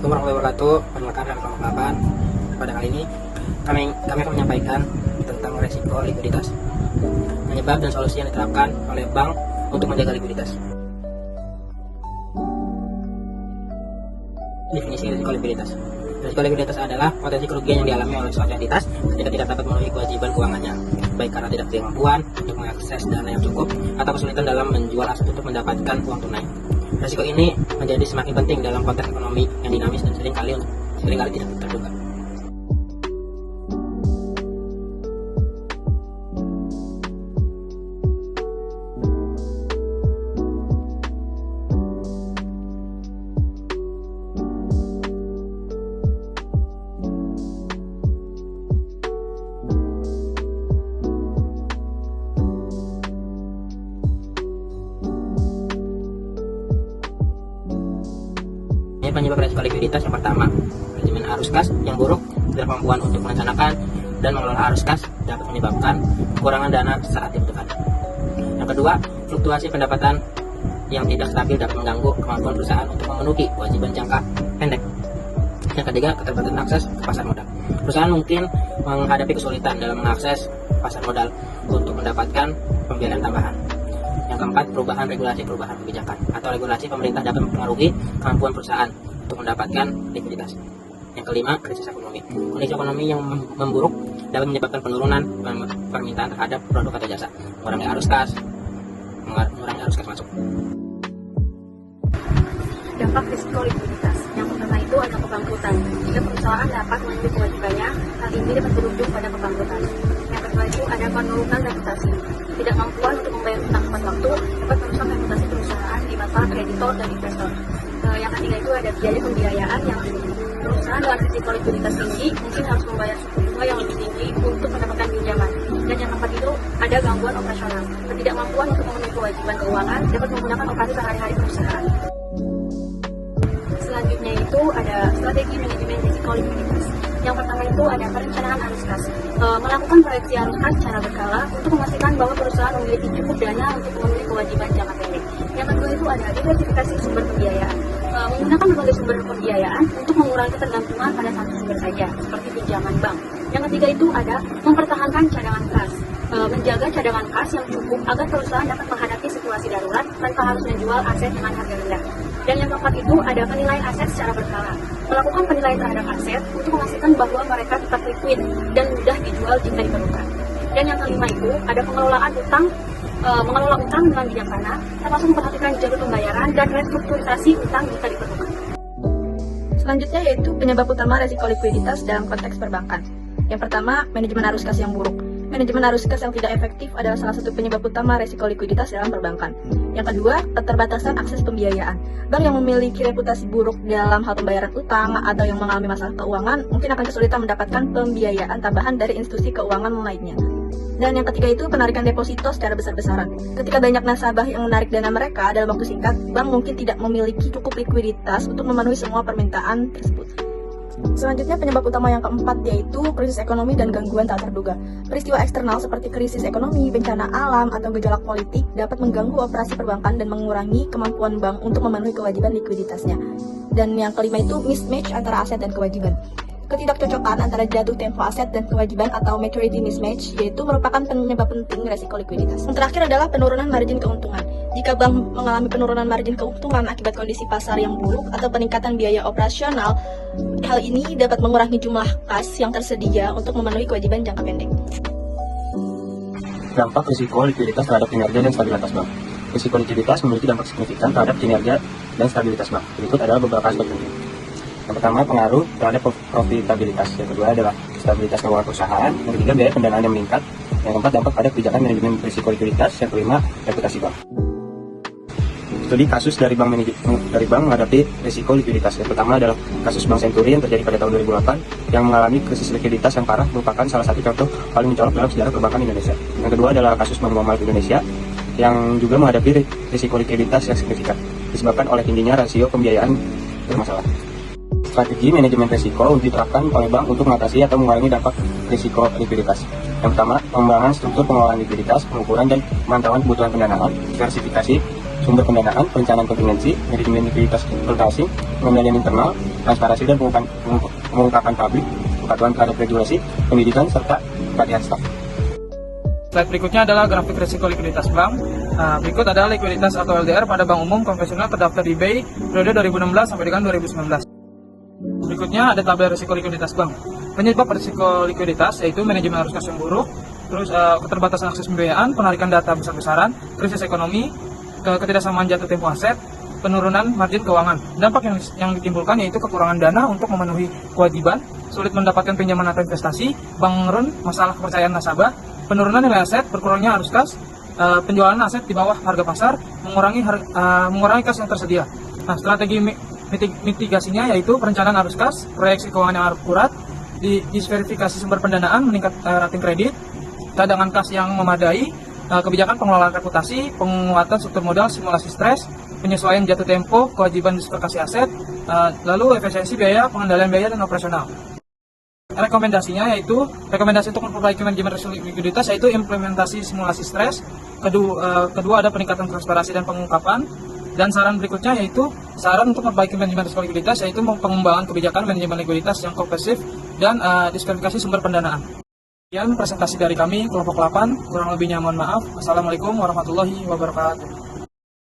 Assalamualaikum warahmatullahi wabarakatuh. Perkenalkan kami kelompok 8. Pada kali ini kami akan menyampaikan tentang resiko likuiditas, penyebab dan solusi yang diterapkan oleh bank untuk menjaga likuiditas. Definisi risiko likuiditas. Risiko likuiditas adalah potensi kerugian yang dialami oleh suatu entitas ketika tidak dapat memenuhi kewajiban keuangannya, baik karena tidak punya kemampuan untuk mengakses dana yang cukup atau kesulitan dalam menjual aset untuk mendapatkan uang tunai. Risiko ini menjadi semakin penting dalam konteks ekonomi yang dinamis dan seringkali tidak terduga. Penyebab resiko likuiditas yang pertama, manajemen arus kas yang buruk, tidak kemampuan untuk merencanakan dan mengelola arus kas dapat menyebabkan kekurangan dana saat dibutuhkan. Yang kedua, fluktuasi pendapatan yang tidak stabil dapat mengganggu kemampuan perusahaan untuk memenuhi kewajiban jangka pendek. Yang ketiga, keterbatasan akses ke pasar modal. Perusahaan mungkin menghadapi kesulitan dalam mengakses pasar modal untuk mendapatkan pembiayaan tambahan. Yang keempat, perubahan kebijakan atau regulasi pemerintah dapat mempengaruhi kemampuan perusahaan untuk mendapatkan likuiditas. Yang kelima, krisis ekonomi. Kondisi ekonomi yang memburuk dapat menyebabkan penurunan permintaan terhadap produk atau jasa, mengurangi arus kas masuk. Dampak risiko likuiditas. Yang pertama itu ada kebangkrutan. Jika perusahaan dapat memenuhi kewajibannya, hal ini dapat berujung pada kebangkrutan. Yang kedua itu ada penurunan reputasi. Tidak mampuan untuk membayar utang tepat waktu dapat merusak reputasi perusahaan di mata kreditor dan investor. Yang ketiga itu ada biaya pembiayaan yang tinggi. Perusahaan dengan risiko likuiditas tinggi mungkin harus membayar suku bunga yang lebih tinggi untuk mendapatkan pinjaman. Dan yang keempat itu ada gangguan operasional. Ketidakmampuan untuk memenuhi kewajiban keuangan dapat menggunakan operasi sehari-hari perusahaan. Selanjutnya itu ada strategi manajemen risiko likuiditas. Yang pertama itu ada perencanaan arus kas. Melakukan proyeksi arus kas secara berkala untuk memastikan bahwa perusahaan memiliki cukup dana untuk memenuhi kewajiban jangka pendek. Yang kedua itu ada diversifikasi sumber pembiayaan. Menggunakan berbagai sumber pembiayaan untuk mengurangi ketergantungan pada satu sumber saja, seperti pinjaman bank. Yang ketiga itu ada mempertahankan cadangan kas. Menjaga cadangan kas yang cukup agar perusahaan dapat menghadapi situasi darurat tanpa harus menjual aset dengan harga rendah. Dan yang keempat itu ada penilaian aset secara berkala. Melakukan penilaian terhadap aset untuk memastikan bahwa mereka tetap liquid dan mudah dijual jika diperlukan. Dan yang kelima itu ada pengelolaan utang, mengelola utang dengan bijaksana, termasuk memperhatikan jalur pembayaran dan restrukturisasi utang jika diperlukan. Selanjutnya yaitu penyebab utama resiko likuiditas dalam konteks perbankan. Yang pertama, manajemen arus kas yang buruk. Manajemen arus kas yang tidak efektif adalah salah satu penyebab utama resiko likuiditas dalam perbankan. Yang kedua, keterbatasan akses pembiayaan. Bank yang memiliki reputasi buruk dalam hal pembayaran utang atau yang mengalami masalah keuangan mungkin akan kesulitan mendapatkan pembiayaan tambahan dari institusi keuangan lainnya. Dan yang ketiga itu penarikan deposito secara besar-besaran. Ketika banyak nasabah yang menarik dana mereka dalam waktu singkat, bank mungkin tidak memiliki cukup likuiditas untuk memenuhi semua permintaan tersebut. Selanjutnya penyebab utama yang keempat yaitu krisis ekonomi dan gangguan tak terduga. Peristiwa eksternal seperti krisis ekonomi, bencana alam, atau gejolak politik dapat mengganggu operasi perbankan dan mengurangi kemampuan bank untuk memenuhi kewajiban likuiditasnya. Dan yang kelima itu mismatch antara aset dan kewajiban. Ketidakcocokan antara jatuh tempo aset dan kewajiban atau maturity mismatch yaitu merupakan penyebab penting resiko likuiditas. Yang terakhir adalah penurunan margin keuntungan. Jika bank mengalami penurunan margin keuntungan akibat kondisi pasar yang buruk atau peningkatan biaya operasional, hal ini dapat mengurangi jumlah kas yang tersedia untuk memenuhi kewajiban jangka pendek. Dampak risiko likuiditas terhadap kinerja dan stabilitas bank. Risiko likuiditas memiliki dampak signifikan terhadap kinerja dan stabilitas bank. Berikut adalah beberapa aspek penting. Yang pertama, pengaruh terhadap profitabilitas. Yang kedua adalah stabilitas keuangan perusahaan. Yang ketiga, biaya pendanaan yang meningkat. Yang keempat, dampak pada kebijakan manajemen risiko likuiditas. Yang kelima, reputasi bank. Studi kasus dari bank menghadapi risiko likuiditas. Yang pertama adalah kasus Bank Senturi yang terjadi pada tahun 2008 yang mengalami krisis likuiditas yang parah, merupakan salah satu contoh paling mencolok dalam sejarah perbankan Indonesia. Yang kedua adalah kasus Bank Muamalat Indonesia yang juga menghadapi risiko likuiditas yang signifikan disebabkan oleh tingginya rasio pembiayaan bermasalah. Strategi manajemen risiko diterapkan oleh bank untuk mengatasi atau mengurangi dampak risiko likuiditas. Yang pertama, pengembangan struktur pengelolaan likuiditas, pengukuran dan pemantauan kebutuhan pendanaan, diversifikasi sumber pendanaan, perencanaan kontingensi, manajemen likuiditas forecasting, pengendalian internal, transparansi dan pengungkapan publik, kepatuhan terhadap regulasi, pendidikan, serta pelatihan staf. Slide berikutnya adalah grafik risiko likuiditas bank. Berikut adalah likuiditas atau LDR pada bank umum konvensional terdaftar di BI periode 2016 sampai dengan 2019. Berikutnya ada tabel risiko likuiditas bank. Penyebab risiko likuiditas yaitu manajemen arus kas yang buruk, terus keterbatasan akses pembiayaan, penarikan data besar-besaran, krisis ekonomi, ketidaksamaan jatuh tempo aset, penurunan margin keuangan. Dampak yang ditimbulkan yaitu kekurangan dana untuk memenuhi kewajiban, sulit mendapatkan pinjaman atau investasi, bank run, masalah kepercayaan nasabah, penurunan nilai aset, berkurangnya arus kas, penjualan aset di bawah harga pasar, mengurangi kas yang tersedia. Nah, strategi mitigasinya yaitu perencanaan arus kas, proyeksi keuangan yang akurat, diverifikasi sumber pendanaan, meningkat rating kredit, cadangan kas yang memadai, kebijakan pengelolaan reputasi, penguatan struktur modal, simulasi stres, penyesuaian jatuh tempo, kewajiban diversifikasi aset, lalu efisiensi biaya, pengendalian biaya dan operasional. Rekomendasinya yaitu rekomendasi untuk memperbaiki manajemen risiko likuiditas yaitu implementasi simulasi stres, kedua ada peningkatan transparansi dan pengungkapan, dan saran berikutnya yaitu saran untuk memperbaiki manajemen risiko likuiditas yaitu pengembangan kebijakan manajemen likuiditas yang komprehensif dan diversifikasi sumber pendanaan. Sekian presentasi dari kami kelompok 8, kurang lebihnya mohon maaf. Assalamualaikum warahmatullahi wabarakatuh.